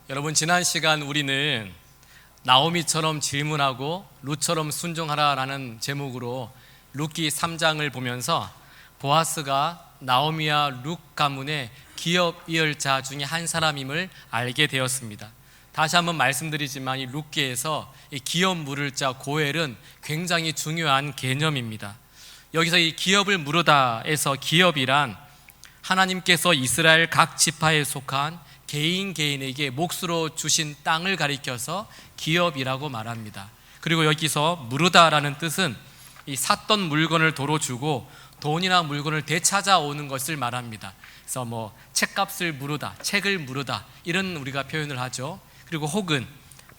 여러분, 지난 시간 우리는 나오미처럼 질문하고 룻처럼 순종하라라는 제목으로 룻기 3장을 보면서 보아스가 나오미와 룻 가문의 기업 이을자 중에 한 사람임을 알게 되었습니다. 다시 한번 말씀드리지만 이 룻기에서 이 기업 물을 자 고엘은 굉장히 중요한 개념입니다. 여기서 이 기업을 물으다에서 기업이란 하나님께서 이스라엘 각 지파에 속한 개인에게 몫으로 주신 땅을 가리켜서 기업이라고 말합니다. 그리고 여기서 무르다라는 뜻은 이 샀던 물건을 도로 주고 돈이나 물건을 되찾아오는 것을 말합니다. 그래서 책값을 무르다, 책을 무르다 이런 우리가 표현을 하죠. 그리고 혹은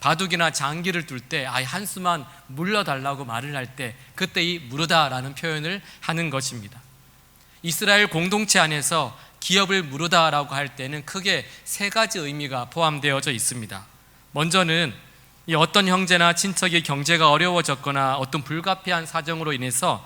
바둑이나 장기를 둘 때 한 수만 물러달라고 말을 할 때 그때 이 무르다라는 표현을 하는 것입니다. 이스라엘 공동체 안에서 기업을 무르다라고 할 때는 크게 세 가지 의미가 포함되어져 있습니다. 먼저는 이 어떤 형제나 친척의 경제가 어려워졌거나 어떤 불가피한 사정으로 인해서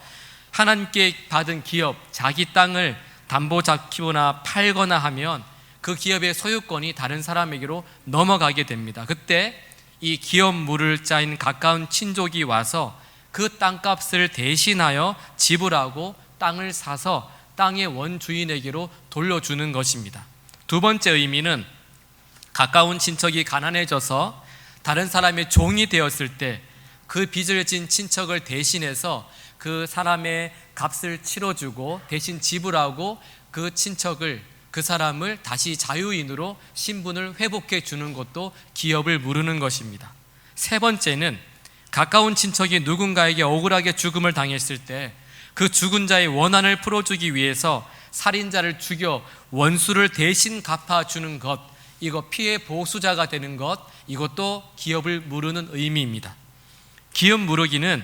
하나님께 받은 기업, 자기 땅을 담보 잡히거나 팔거나 하면 그 기업의 소유권이 다른 사람에게로 넘어가게 됩니다. 그때 이 기업 물을 자인 가까운 친족이 와서 그 땅값을 대신하여 지불하고 땅을 사서 땅의 원주인에게로 돌려주는 것입니다. 두 번째 의미는 가까운 친척이 가난해져서 다른 사람의 종이 되었을 때 그 빚을 진 친척을 대신해서 그 사람의 값을 치러주고 대신 지불하고 그 친척을, 그 사람을 다시 자유인으로 신분을 회복해 주는 것도 기업을 무르는 것입니다. 세 번째는 가까운 친척이 누군가에게 억울하게 죽음을 당했을 때 그 죽은 자의 원한을 풀어주기 위해서 살인자를 죽여 원수를 대신 갚아주는 것, 이거 피해 보수자가 되는 것, 이것도 기업을 무르는 의미입니다. 기업 무르기는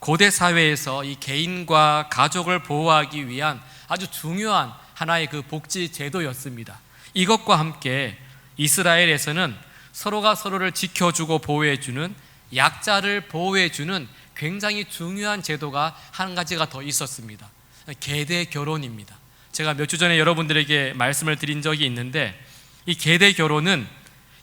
고대 사회에서 이 개인과 가족을 보호하기 위한 아주 중요한 하나의 그 복지 제도였습니다. 이것과 함께 이스라엘에서는 서로가 서로를 지켜주고 보호해주는, 약자를 보호해주는 굉장히 중요한 제도가 한 가지가 더 있었습니다. 계대 결혼입니다. 제가 몇 주 전에 여러분들에게 말씀을 드린 적이 있는데 이 계대 결혼은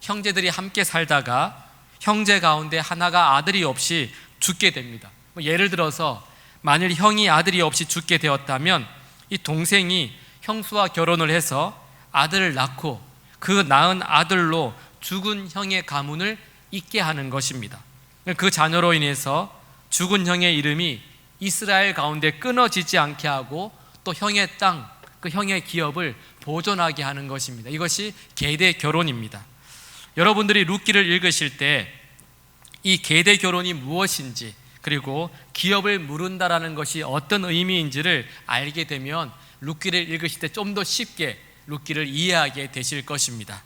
형제들이 함께 살다가 형제 가운데 하나가 아들이 없이 죽게 됩니다. 예를 들어서 만일 형이 아들이 없이 죽게 되었다면 이 동생이 형수와 결혼을 해서 아들을 낳고 그 낳은 아들로 죽은 형의 가문을 잇게 하는 것입니다. 그 자녀로 인해서 죽은 형의 이름이 이스라엘 가운데 끊어지지 않게 하고 또 형의 땅, 그 형의 기업을 보존하게 하는 것입니다. 이것이 계대 결혼입니다. 여러분들이 룻기를 읽으실 때 이 계대 결혼이 무엇인지 그리고 기업을 무른다라는 것이 어떤 의미인지를 알게 되면 룻기를 읽으실 때 좀 더 쉽게 룻기를 이해하게 되실 것입니다.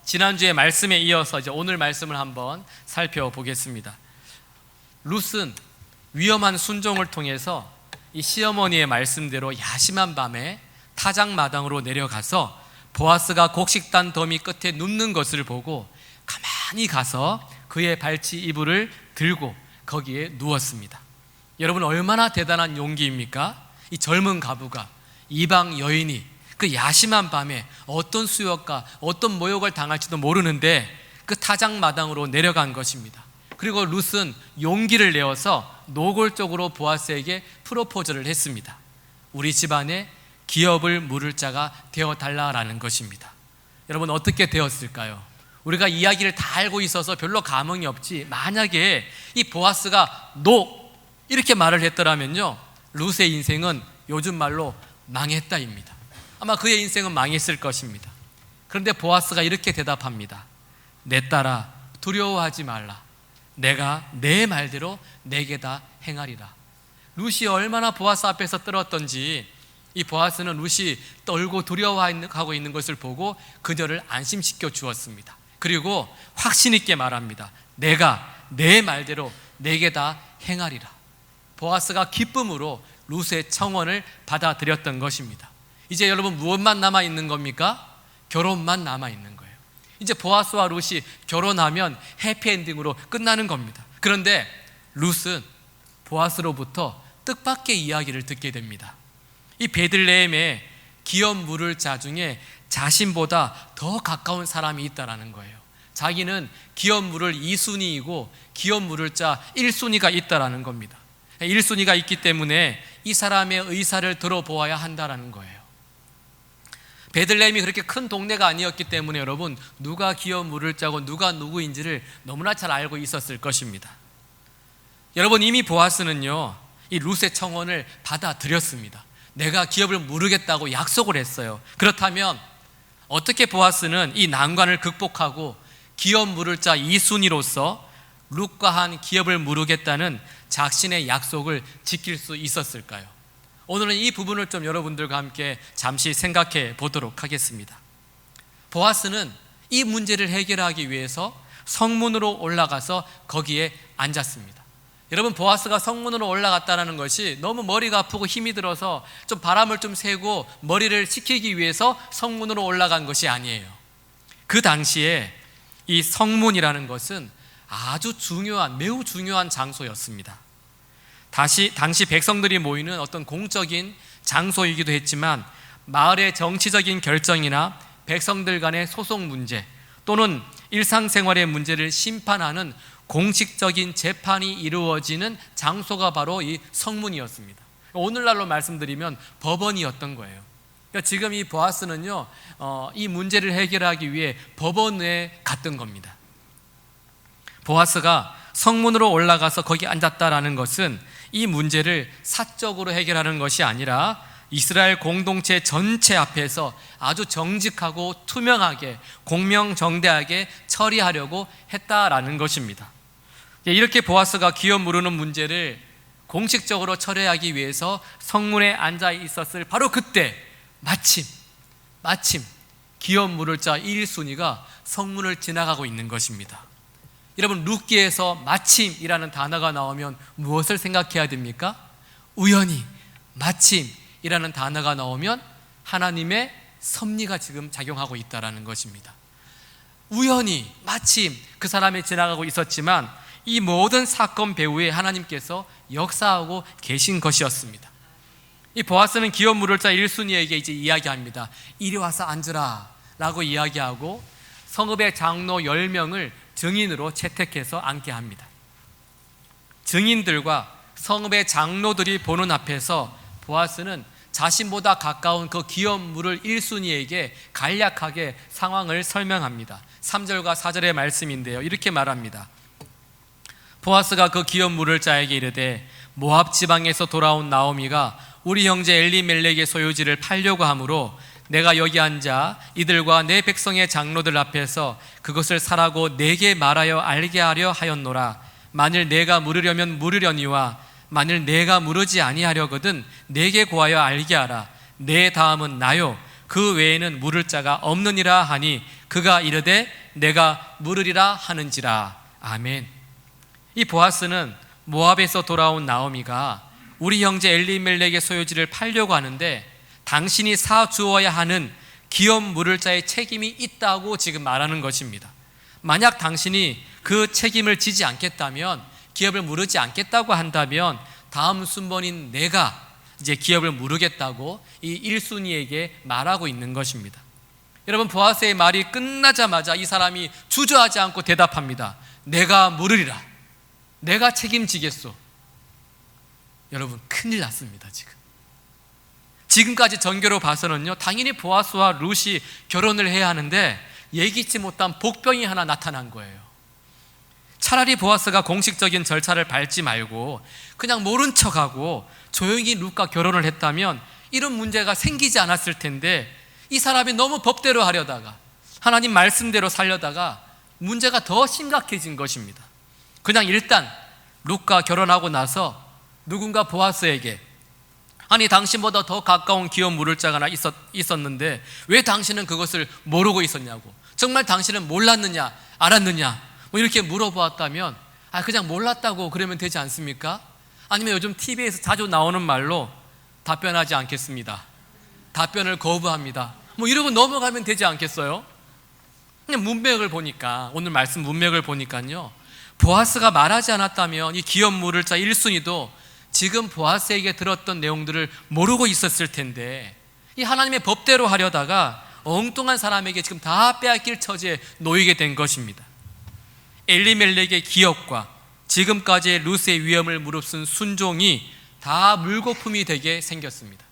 지난주에 말씀에 이어서 이제 오늘 말씀을 한번 살펴보겠습니다. 룻은 위험한 순종을 통해서 이 시어머니의 말씀대로 야심한 밤에 타작마당으로 내려가서 보아스가 곡식단 더미 끝에 눕는 것을 보고 가만히 가서 그의 발치 이불을 들고 거기에 누웠습니다. 여러분, 얼마나 대단한 용기입니까? 이 젊은 가부가, 이방 여인이 그 야심한 밤에 어떤 수욕과 어떤 모욕을 당할지도 모르는데 그 타작마당으로 내려간 것입니다. 그리고 룻은 용기를 내어서 노골적으로 보아스에게 프로포즈를 했습니다. 우리 집안에 기업을 물을 자가 되어달라라는 것입니다. 여러분, 어떻게 되었을까요? 우리가 이야기를 다 알고 있어서 별로 감흥이 없지, 만약에 이 보아스가 노 이렇게 말을 했더라면요, 룻의 인생은 요즘 말로 망했다입니다. 아마 그의 인생은 망했을 것입니다. 그런데 보아스가 이렇게 대답합니다. 내 딸아, 두려워하지 말라. 내가 내 말대로 내게 다 행하리라. 룻이 얼마나 보아스 앞에서 떨었던지 이 보아스는 룻이 떨고 두려워하고 있는 것을 보고 그녀를 안심시켜 주었습니다. 그리고 확신 있게 말합니다. 내가 내 말대로 내게 다 행하리라. 보아스가 기쁨으로 룻의 청원을 받아들였던 것입니다. 이제 여러분, 무엇만 남아있는 겁니까? 결혼만 남아있는 거예요. 이제 보아스와 룻이 결혼하면 해피엔딩으로 끝나는 겁니다. 그런데 룻은 보아스로부터 뜻밖의 이야기를 듣게 됩니다. 이 베들레헴에 기업 물을 자 중에 자신보다 더 가까운 사람이 있다라는 거예요. 자기는 기업 물을 2순위이고 기업 물을 자 1순위가 있다라는 겁니다. 1순위가 있기 때문에 이 사람의 의사를 들어보아야 한다라는 거예요. 베들레헴이 그렇게 큰 동네가 아니었기 때문에 여러분, 누가 기업 물을 짜고 누가 누구인지를 너무나 잘 알고 있었을 것입니다. 여러분, 이미 보아스는요, 이 룻의 청혼을 받아들였습니다. 내가 기업을 물으겠다고 약속을 했어요. 그렇다면 어떻게 보아스는 이 난관을 극복하고 기업 물을 자 2순위로서 룻과 한 기업을 물으겠다는 자신의 약속을 지킬 수 있었을까요? 오늘은 이 부분을 좀 여러분들과 함께 잠시 생각해 보도록 하겠습니다. 보아스는 이 문제를 해결하기 위해서 성문으로 올라가서 거기에 앉았습니다. 여러분, 보아스가 성문으로 올라갔다는 것이 너무 머리가 아프고 힘이 들어서 좀 바람을 좀 쐬고 머리를 식히기 위해서 성문으로 올라간 것이 아니에요. 그 당시에 이 성문이라는 것은 아주 중요한, 매우 중요한 장소였습니다. 당시 백성들이 모이는 어떤 공적인 장소이기도 했지만 마을의 정치적인 결정이나 백성들 간의 소속 문제 또는 일상생활의 문제를 심판하는 공식적인 재판이 이루어지는 장소가 바로 이 성문이었습니다. 오늘날로 말씀드리면 법원이었던 거예요. 그러니까 지금 이 보아스는요, 이 문제를 해결하기 위해 법원에 갔던 겁니다. 보아스가 성문으로 올라가서 거기 앉았다라는 것은 이 문제를 사적으로 해결하는 것이 아니라 이스라엘 공동체 전체 앞에서 아주 정직하고 투명하게 공명정대하게 처리하려고 했다라는 것입니다. 이렇게 보아스가 기업 물으는 문제를 공식적으로 처리하기 위해서 성문에 앉아 있었을 바로 그때 마침 기업 물을 자 1순위가 성문을 지나가고 있는 것입니다. 여러분, 룻기에서 마침이라는 단어가 나오면 무엇을 생각해야 됩니까? 우연히, 마침이라는 단어가 나오면 하나님의 섭리가 지금 작용하고 있다는 것입니다. 우연히, 마침 그 사람이 지나가고 있었지만 이 모든 사건 배후에 하나님께서 역사하고 계신 것이었습니다. 이 보아스는 기업 물을 자 1순위에게 이제 이야기합니다. 이리 와서 앉으라 라고 이야기하고 성읍의 장로 10명을 증인으로 채택해서 앉게 합니다. 증인들과 성읍의 장로들이 보는 앞에서 보아스는 자신보다 가까운 그 기업 물을 1순위에게 간략하게 상황을 설명합니다. 3절과 4절의 말씀인데요, 이렇게 말합니다. 보아스가 그 기업 물을 자에게 이르되 모압 지방에서 돌아온 나오미가 우리 형제 엘리멜렉의 소유지를 팔려고 하므로 내가 여기 앉아 이들과 내 백성의 장로들 앞에서 그것을 사라고 내게 말하여 알게 하려 하였노라. 만일 내가 물으려면 물으려니와 만일 내가 물으지 아니하려거든 내게 고하여 알게 하라. 내 다음은 나요 그 외에는 물을 자가 없느니라 하니 그가 이르되 내가 물으리라 하는지라. 아멘. 이 보아스는 모압에서 돌아온 나오미가 우리 형제 엘리멜렉의 소유지를 팔려고 하는데 당신이 사주어야 하는 기업 물을 자의 책임이 있다고 지금 말하는 것입니다. 만약 당신이 그 책임을 지지 않겠다면, 기업을 물으지 않겠다고 한다면 다음 순번인 내가 이제 기업을 물으겠다고 이 1순위에게 말하고 있는 것입니다. 여러분, 보아스의 말이 끝나자마자 이 사람이 주저하지 않고 대답합니다. 내가 물으리라. 내가 책임지겠소. 여러분, 큰일 났습니다. 지금까지 전개로 봐서는요, 당연히 보아스와 룻이 결혼을 해야 하는데 예기치 못한 복병이 하나 나타난 거예요. 차라리 보아스가 공식적인 절차를 밟지 말고 그냥 모른 척하고 조용히 룻과 결혼을 했다면 이런 문제가 생기지 않았을 텐데, 이 사람이 너무 법대로 하려다가 하나님 말씀대로 살려다가 문제가 더 심각해진 것입니다. 그냥 일단 룻과 결혼하고 나서 누군가 보아스에게 아니 당신보다 더 가까운 기업 물을 자가 하나 있었는데 왜 당신은 그것을 모르고 있었냐고, 정말 당신은 몰랐느냐 알았느냐 뭐 이렇게 물어보았다면 그냥 몰랐다고 그러면 되지 않습니까? 아니면 요즘 TV에서 자주 나오는 말로 답변하지 않겠습니다, 답변을 거부합니다, 뭐 이러고 넘어가면 되지 않겠어요? 그냥 문맥을 보니까, 오늘 말씀 문맥을 보니까요, 보아스가 말하지 않았다면 이 기업 물을 자 1순위도 지금 보아스에게 들었던 내용들을 모르고 있었을 텐데, 이 하나님의 법대로 하려다가 엉뚱한 사람에게 지금 다 빼앗길 처지에 놓이게 된 것입니다. 엘리멜렉의 기업과 지금까지의 룻의 위험을 무릅쓴 순종이 다 물거품이 되게 생겼습니다.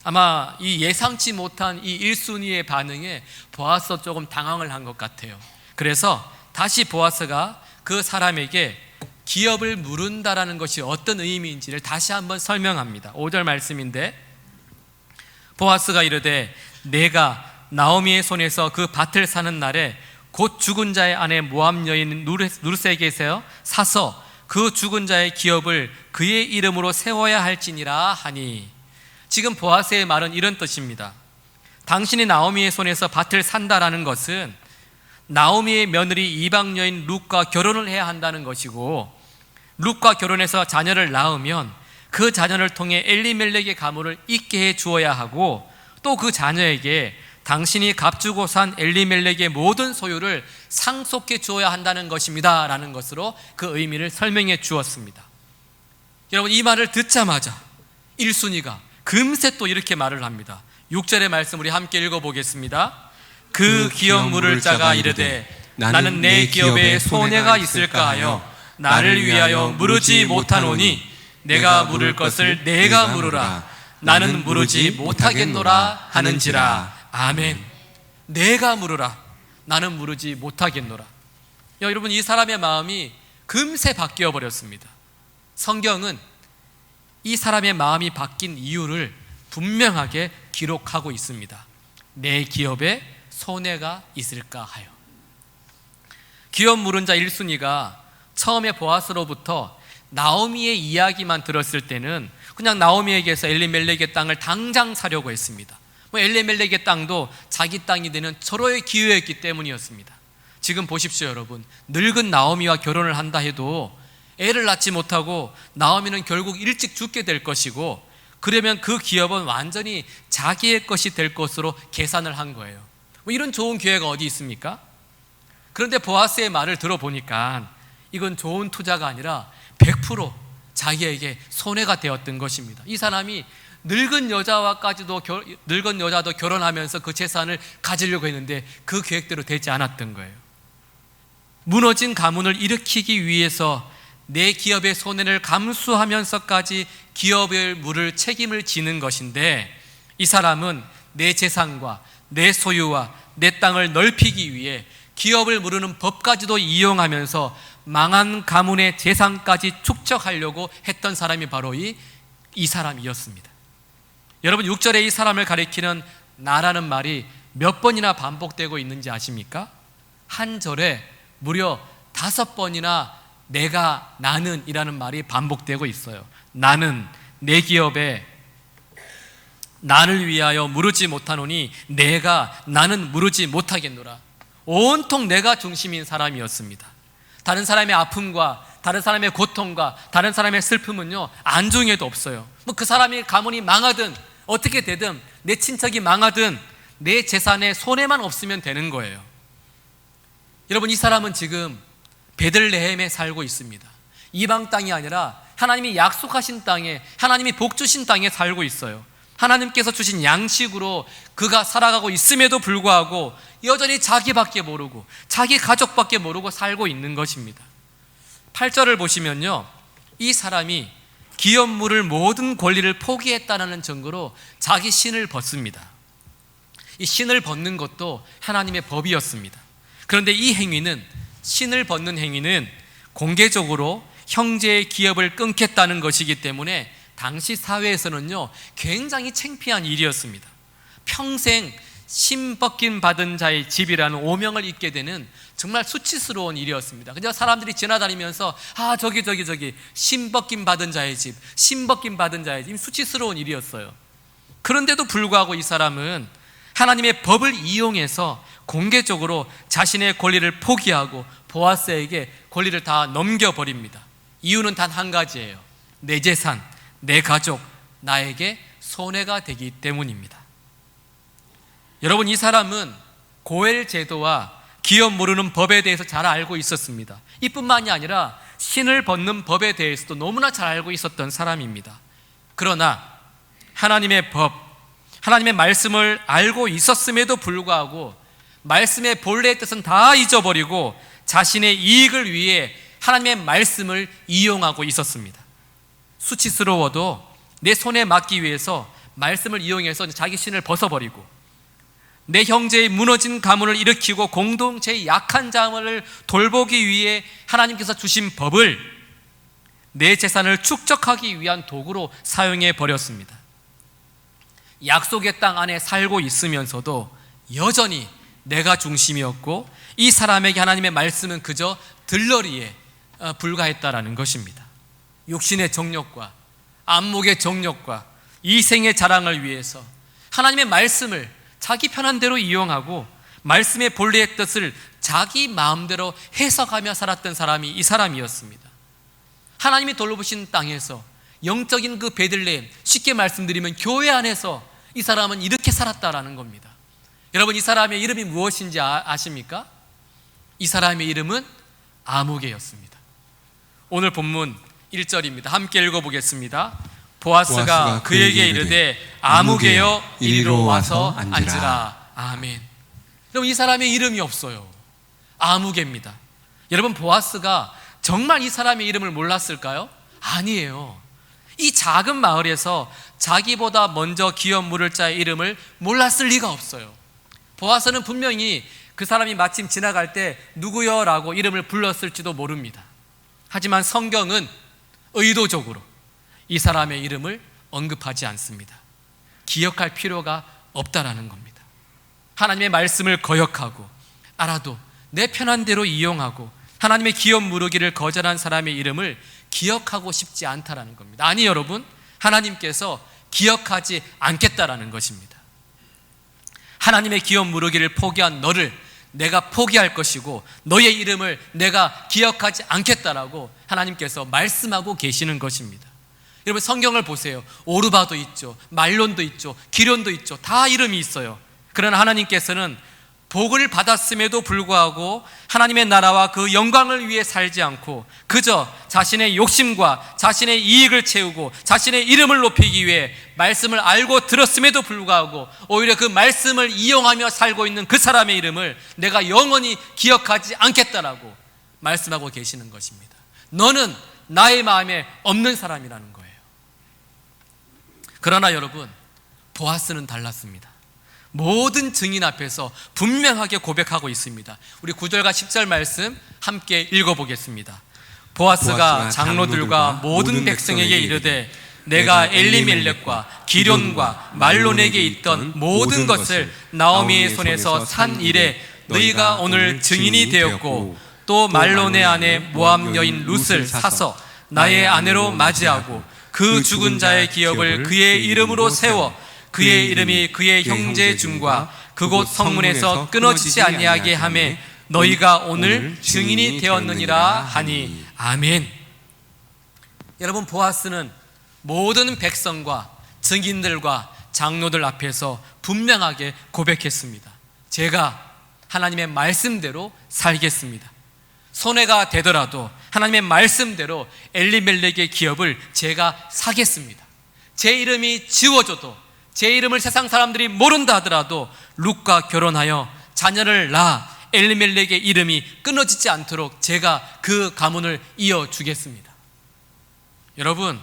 아마 이 예상치 못한 이 1순위의 반응에 보아스 조금 당황을 한 것 같아요. 그래서 다시 보아스가 그 사람에게 기업을 물은다라는 것이 어떤 의미인지를 다시 한번 설명합니다. 5절 말씀인데, 보아스가 이르되 내가 나오미의 손에서 그 밭을 사는 날에 곧 죽은 자의 아내 모압 여인 룻에게서 사서 그 죽은 자의 기업을 그의 이름으로 세워야 할지니라 하니. 지금 보아스의 말은 이런 뜻입니다. 당신이 나오미의 손에서 밭을 산다라는 것은 나오미의 며느리 이방 여인 룻과 결혼을 해야 한다는 것이고, 룻과 결혼해서 자녀를 낳으면 그 자녀를 통해 엘리멜렉의 가문을 잇게 해 주어야 하고, 또 그 자녀에게 당신이 값주고 산 엘리멜렉의 모든 소유를 상속해 주어야 한다는 것입니다 라는 것으로 그 의미를 설명해 주었습니다. 여러분, 이 말을 듣자마자 1순위가 금세 또 이렇게 말을 합니다. 6절의 말씀 우리 함께 읽어보겠습니다. 그 기업 물을 자가 이르되 나는 내 기업에 손해가 있을까 하여 나를 위하여 물으지 못하노니 내가 물을 것을 내가 물으라. 나는 물으지 못하겠노라 하는지라. 아멘. 내가 물으라. 나는 물으지 못하겠노라. 여러분, 이 사람의 마음이 금세 바뀌어 버렸습니다. 성경은 이 사람의 마음이 바뀐 이유를 분명하게 기록하고 있습니다. 내 기업에 손해가 있을까 하여. 기업 물은 자 1순위가 처음에 보아스로부터 나오미의 이야기만 들었을 때는 그냥 나오미에게서 엘리멜렉의 땅을 당장 사려고 했습니다. 엘리멜렉의 땅도 자기 땅이 되는 절호의 기회였기 때문이었습니다. 지금 보십시오, 여러분. 늙은 나오미와 결혼을 한다 해도 애를 낳지 못하고 나오미는 결국 일찍 죽게 될 것이고, 그러면 그 기업은 완전히 자기의 것이 될 것으로 계산을 한 거예요. 이런 좋은 기회가 어디 있습니까? 그런데 보아스의 말을 들어보니까 이건 좋은 투자가 아니라 100% 자기에게 손해가 되었던 것입니다. 이 사람이 늙은 여자도 결혼하면서 그 재산을 가지려고 했는데 그 계획대로 되지 않았던 거예요. 무너진 가문을 일으키기 위해서 내 기업의 손해를 감수하면서까지 기업을 물을 책임을 지는 것인데, 이 사람은 내 재산과 내 소유와 내 땅을 넓히기 위해 기업을 무르는 법까지도 이용하면서 망한 가문의 재산까지 축적하려고 했던 사람이 바로 이 사람이었습니다. 여러분, 6절에 이 사람을 가리키는 나라는 말이 몇 번이나 반복되고 있는지 아십니까? 한 절에 무려 5번이나 내가, 나는 이라는 말이 반복되고 있어요. 나는, 내 기업에 나를 위하여 물으지 못하노니 내가, 나는 물으지 못하겠노라. 온통 내가 중심인 사람이었습니다. 다른 사람의 아픔과 다른 사람의 고통과 다른 사람의 슬픔은요, 안중에도 없어요. 그 사람이 가문이 망하든 어떻게 되든, 내 친척이 망하든 내 재산에 손해만 없으면 되는 거예요. 여러분, 이 사람은 지금 베들레헴에 살고 있습니다. 이방 땅이 아니라 하나님이 약속하신 땅에, 하나님이 복 주신 땅에 살고 있어요. 하나님께서 주신 양식으로 그가 살아가고 있음에도 불구하고 여전히 자기밖에 모르고 자기 가족밖에 모르고 살고 있는 것입니다. 8절을 보시면요, 이 사람이 기업 물을 모든 권리를 포기했다는 증거로 자기 신을 벗습니다. 이 신을 벗는 것도 하나님의 법이었습니다. 그런데 이 행위는, 신을 벗는 행위는 공개적으로 형제의 기업을 끊겠다는 것이기 때문에 당시 사회에서는요, 굉장히 창피한 일이었습니다. 평생 신 벗김 받은 자의 집이라는 오명을 입게 되는 정말 수치스러운 일이었습니다. 그냥 사람들이 지나다니면서 저기 신 벗김 받은 자의 집, 신 벗김 받은 자의 집, 수치스러운 일이었어요. 그런데도 불구하고 이 사람은 하나님의 법을 이용해서 공개적으로 자신의 권리를 포기하고 보아스에게 권리를 다 넘겨버립니다. 이유는 단 한 가지예요. 내 재산, 내 가족, 나에게 손해가 되기 때문입니다. 여러분, 이 사람은 고엘 제도와 기업 모르는 법에 대해서 잘 알고 있었습니다. 이뿐만이 아니라 신을 벗는 법에 대해서도 너무나 잘 알고 있었던 사람입니다. 그러나 하나님의 법, 하나님의 말씀을 알고 있었음에도 불구하고 말씀의 본래의 뜻은 다 잊어버리고 자신의 이익을 위해 하나님의 말씀을 이용하고 있었습니다. 수치스러워도 내 손에 맡기 위해서 말씀을 이용해서 자기 신을 벗어버리고 내 형제의 무너진 가문을 일으키고 공동체의 약한 자를 돌보기 위해 하나님께서 주신 법을 내 재산을 축적하기 위한 도구로 사용해 버렸습니다. 약속의 땅 안에 살고 있으면서도 여전히 내가 중심이었고 이 사람에게 하나님의 말씀은 그저 들러리에 불과했다라는 것입니다. 육신의 정욕과 안목의 정욕과 이생의 자랑을 위해서 하나님의 말씀을 자기 편한 대로 이용하고 말씀의 본래의 뜻을 자기 마음대로 해석하며 살았던 사람이 이 사람이었습니다. 하나님이 돌보신 땅에서 영적인 그 베들레헴, 쉽게 말씀드리면 교회 안에서 이 사람은 이렇게 살았다라는 겁니다. 여러분, 이 사람의 이름이 무엇인지 아십니까? 이 사람의 이름은 아무개였습니다. 오늘 본문 1절입니다. 함께 읽어보겠습니다. 보아스가 그에게 이르되 아무개여 이리로 와서 앉으라. 아멘. 여러분, 이 사람의 이름이 없어요. 아무개입니다. 여러분, 보아스가 정말 이 사람의 이름을 몰랐을까요? 아니에요. 이 작은 마을에서 자기보다 먼저 기업 물을 자의 이름을 몰랐을 리가 없어요. 보아스는 분명히 그 사람이 마침 지나갈 때 누구여? 라고 이름을 불렀을지도 모릅니다. 하지만 성경은 의도적으로 이 사람의 이름을 언급하지 않습니다. 기억할 필요가 없다라는 겁니다. 하나님의 말씀을 거역하고 알아도 내 편한 대로 이용하고 하나님의 기업 물으기를 거절한 사람의 이름을 기억하고 싶지 않다라는 겁니다. 아니, 여러분, 하나님께서 기억하지 않겠다라는 것입니다. 하나님의 기업 물으기를 포기한 너를 내가 포기할 것이고 너의 이름을 내가 기억하지 않겠다라고 하나님께서 말씀하고 계시는 것입니다. 여러분, 성경을 보세요. 오르바도 있죠, 말론도 있죠, 기련도 있죠. 다 이름이 있어요. 그러나 하나님께서는 복을 받았음에도 불구하고 하나님의 나라와 그 영광을 위해 살지 않고 그저 자신의 욕심과 자신의 이익을 채우고 자신의 이름을 높이기 위해 말씀을 알고 들었음에도 불구하고 오히려 그 말씀을 이용하며 살고 있는 그 사람의 이름을 내가 영원히 기억하지 않겠다라고 말씀하고 계시는 것입니다. 너는 나의 마음에 없는 사람이라는 거예요. 그러나 여러분, 보아스는 달랐습니다. 모든 증인 앞에서 분명하게 고백하고 있습니다. 우리 9절과 10절 말씀 함께 읽어보겠습니다. 보아스가 장로들과 모든 백성에게 이르되 내가 엘리멜렉과 기련과 말론에게 있던 모든 것을 나오미의 손에서 산 이래 너희가 오늘 증인이 되었고 또 말론의 아내 모압 여인 룻을 사서 나의 아내로 맞이하고 그 죽은 자의 기업을 그의 이름으로 세워 그의 이름이 그의 형제 중과 그곳 성문에서 끊어지지 아니하게 하매 너희가 오늘 증인이 되었느니라 하니. 아멘. 여러분, 보아스는 모든 백성과 증인들과 장로들 앞에서 분명하게 고백했습니다. 제가 하나님의 말씀대로 살겠습니다. 손해가 되더라도 하나님의 말씀대로 엘리멜렉의 기업을 제가 사겠습니다. 제 이름이 지워져도 제 이름을 세상 사람들이 모른다 하더라도 룻과 결혼하여 자녀를 낳아 엘리멜렉의 이름이 끊어지지 않도록 제가 그 가문을 이어주겠습니다. 여러분,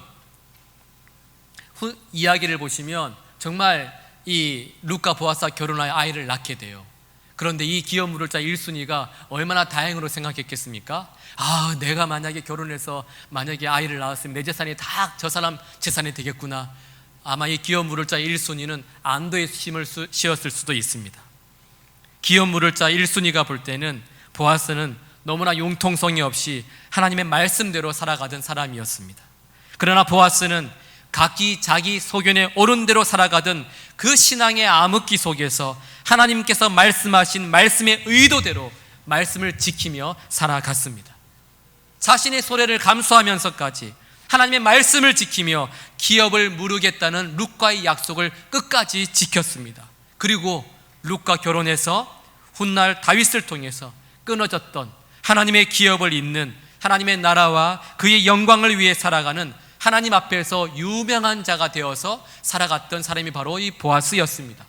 이야기를 보시면 정말 이 룻과 보아스가 결혼하여 아이를 낳게 돼요. 그런데 이 기업 물을 자 1순위가 얼마나 다행으로 생각했겠습니까? 아, 내가 만약에 결혼해서 만약에 아이를 낳았으면 내 재산이 다 저 사람 재산이 되겠구나. 아마 이 기업 물을 자 1순위는 안도의 심을 씌었을 수도 있습니다. 기업 물을 자 1순위가 볼 때는 보아스는 너무나 융통성이 없이 하나님의 말씀대로 살아가던 사람이었습니다. 그러나 보아스는 각기 자기 소견에 옳은 대로 살아가던 그 신앙의 암흑기 속에서 하나님께서 말씀하신 말씀의 의도대로 말씀을 지키며 살아갔습니다. 자신의 소래를 감수하면서까지 하나님의 말씀을 지키며 기업을 무르겠다는 룻과의 약속을 끝까지 지켰습니다. 그리고 룻과 결혼해서 훗날 다윗을 통해서 끊어졌던 하나님의 기업을 잇는 하나님의 나라와 그의 영광을 위해 살아가는 하나님 앞에서 유명한 자가 되어서 살아갔던 사람이 바로 이 보아스였습니다.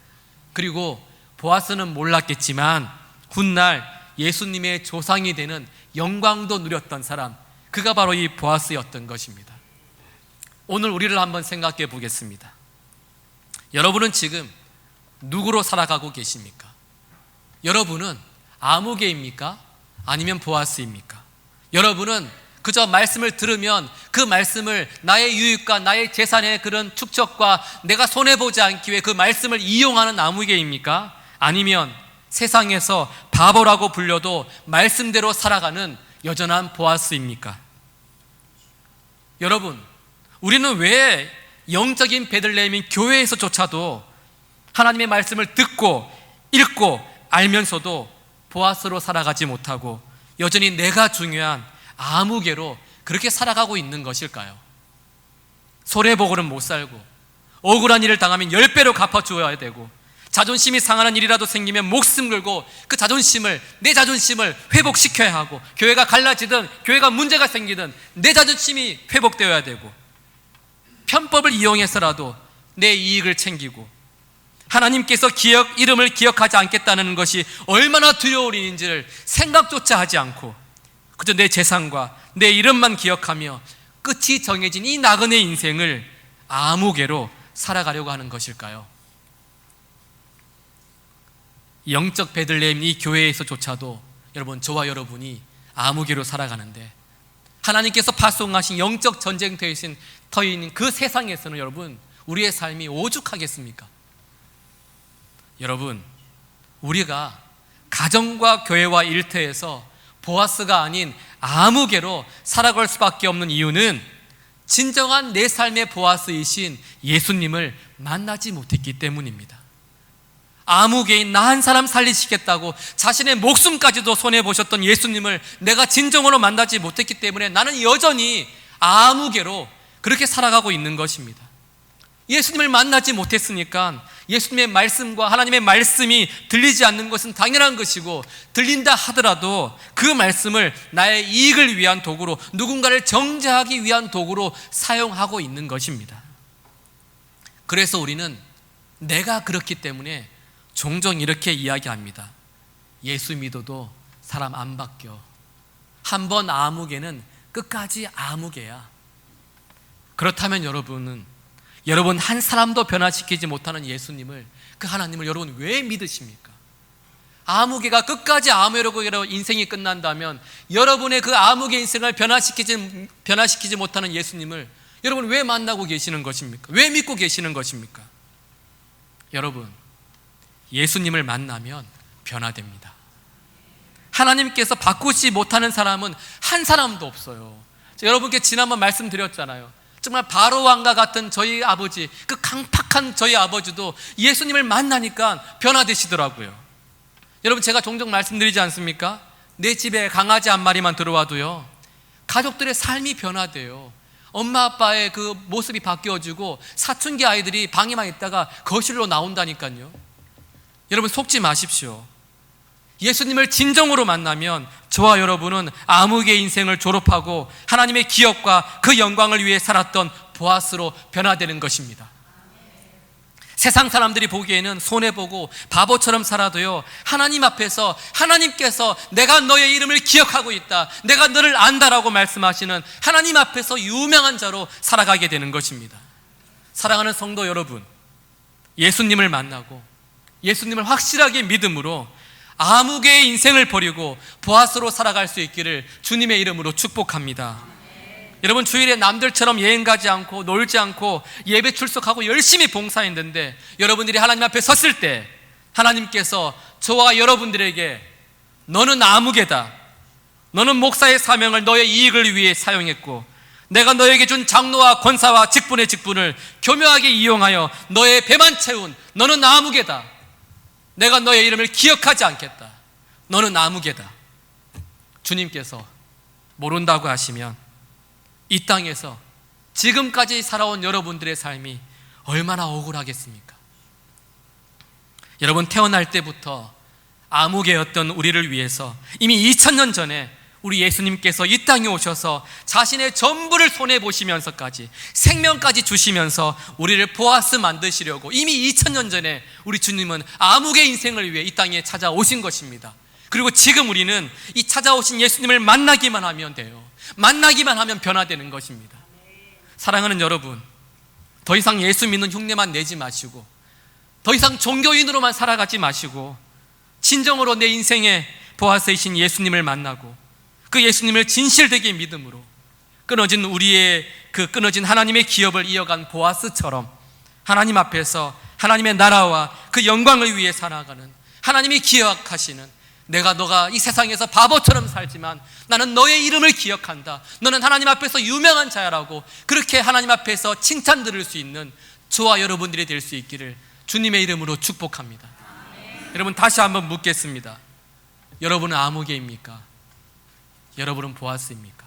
그리고 보아스는 몰랐겠지만 훗날 예수님의 조상이 되는 영광도 누렸던 사람, 그가 바로 이 보아스였던 것입니다. 오늘 우리를 한번 생각해 보겠습니다. 여러분은 지금 누구로 살아가고 계십니까? 여러분은 아무개입니까? 아니면 보아스입니까? 여러분은 그저 말씀을 들으면 그 말씀을 나의 유익과 나의 재산의 그런 축적과 내가 손해보지 않기 위해 그 말씀을 이용하는 아무개입니까? 아니면 세상에서 바보라고 불려도 말씀대로 살아가는 여전한 보아스입니까? 여러분, 우리는 왜 영적인 베들레헴인 교회에서조차도 하나님의 말씀을 듣고 읽고 알면서도 보아스로 살아가지 못하고 여전히 내가 중요한 아무개로 그렇게 살아가고 있는 것일까요? 손해보고는 못 살고 억울한 일을 당하면 10배로 갚아주어야 되고 자존심이 상하는 일이라도 생기면 목숨 걸고 그 자존심을, 내 자존심을 회복시켜야 하고 교회가 갈라지든 교회가 문제가 생기든 내 자존심이 회복되어야 되고 편법을 이용해서라도 내 이익을 챙기고 하나님께서 이름을 기억하지 않겠다는 것이 얼마나 두려운 일인지를 생각조차 하지 않고 그저 내 재산과 내 이름만 기억하며 끝이 정해진 이 나그네 인생을 아무개로 살아가려고 하는 것일까요? 영적 베들레헴 이 교회에서조차도 여러분, 저와 여러분이 아무개로 살아가는데 하나님께서 파송하신 영적 전쟁터에 있는 그 세상에서는 여러분, 우리의 삶이 오죽하겠습니까? 여러분, 우리가 가정과 교회와 일터에서 보아스가 아닌 아무개로 살아갈 수밖에 없는 이유는 진정한 내 삶의 보아스이신 예수님을 만나지 못했기 때문입니다. 아무개인 나 한 사람 살리시겠다고 자신의 목숨까지도 손해보셨던 예수님을 내가 진정으로 만나지 못했기 때문에 나는 여전히 아무개로 그렇게 살아가고 있는 것입니다. 예수님을 만나지 못했으니까 예수님의 말씀과 하나님의 말씀이 들리지 않는 것은 당연한 것이고, 들린다 하더라도 그 말씀을 나의 이익을 위한 도구로, 누군가를 정죄하기 위한 도구로 사용하고 있는 것입니다. 그래서 우리는 내가 그렇기 때문에 종종 이렇게 이야기합니다. 예수 믿어도 사람 안 바뀌어. 한 번 아무개는 끝까지 아무개야. 그렇다면 여러분 한 사람도 변화시키지 못하는 예수님을, 그 하나님을 여러분 왜 믿으십니까? 아무개가 끝까지 아무개로 인생이 끝난다면 여러분의 그 아무개 인생을 변화시키지 못하는 예수님을 여러분 왜 만나고 계시는 것입니까? 왜 믿고 계시는 것입니까? 여러분, 예수님을 만나면 변화됩니다. 하나님께서 바꾸지 못하는 사람은 한 사람도 없어요. 여러분께 지난번 말씀드렸잖아요. 정말 바로 왕과 같은 저희 아버지, 그 강팍한 저희 아버지도 예수님을 만나니까 변화되시더라고요. 여러분, 제가 종종 말씀드리지 않습니까? 내 집에 강아지 한 마리만 들어와도요, 가족들의 삶이 변화돼요. 엄마 아빠의 그 모습이 바뀌어지고 사춘기 아이들이 방에만 있다가 거실로 나온다니까요. 여러분 속지 마십시오. 예수님을 진정으로 만나면 저와 여러분은 아무개 인생을 졸업하고 하나님의 기업과 그 영광을 위해 살았던 보아스로 변화되는 것입니다. 세상 사람들이 보기에는 손해보고 바보처럼 살아도요, 하나님 앞에서 하나님께서 내가 너의 이름을 기억하고 있다, 내가 너를 안다라고 말씀하시는 하나님 앞에서 유명한 자로 살아가게 되는 것입니다. 사랑하는 성도 여러분, 예수님을 만나고 예수님을 확실하게 믿음으로 아무개의 인생을 버리고 보아스로 살아갈 수 있기를 주님의 이름으로 축복합니다. 여러분, 주일에 남들처럼 여행 가지 않고 놀지 않고 예배 출석하고 열심히 봉사했는데, 여러분들이 하나님 앞에 섰을 때 하나님께서 저와 여러분들에게 너는 아무개다, 너는 목사의 사명을 너의 이익을 위해 사용했고 내가 너에게 준 장로와 권사와 직분의 직분을 교묘하게 이용하여 너의 배만 채운 너는 아무개다, 내가 너의 이름을 기억하지 않겠다, 너는 아무개다. 주님께서 모른다고 하시면 이 땅에서 지금까지 살아온 여러분들의 삶이 얼마나 억울하겠습니까? 여러분, 태어날 때부터 아무개였던 우리를 위해서 이미 2000년 전에 우리 예수님께서 이 땅에 오셔서 자신의 전부를 손에 보시면서까지 생명까지 주시면서 우리를 보아스 만드시려고 이미 2000년 전에 우리 주님은 암흑의 인생을 위해 이 땅에 찾아오신 것입니다. 그리고 지금 우리는 이 찾아오신 예수님을 만나기만 하면 돼요. 만나기만 하면 변화되는 것입니다. 사랑하는 여러분, 더 이상 예수 믿는 흉내만 내지 마시고, 더 이상 종교인으로만 살아가지 마시고, 진정으로 내 인생의 보아스이신 예수님을 만나고 그 예수님을 진실되게 믿음으로 우리의 끊어진 하나님의 기업을 이어간 보아스처럼 하나님 앞에서 하나님의 나라와 그 영광을 위해 살아가는, 하나님이 기억하시는, 너가 이 세상에서 바보처럼 살지만 나는 너의 이름을 기억한다, 너는 하나님 앞에서 유명한 자야라고 그렇게 하나님 앞에서 칭찬 들을 수 있는 저와 여러분들이 될 수 있기를 주님의 이름으로 축복합니다. 여러분, 다시 한번 묻겠습니다. 여러분은 아무개입니까? 여러분은 보아스입니까?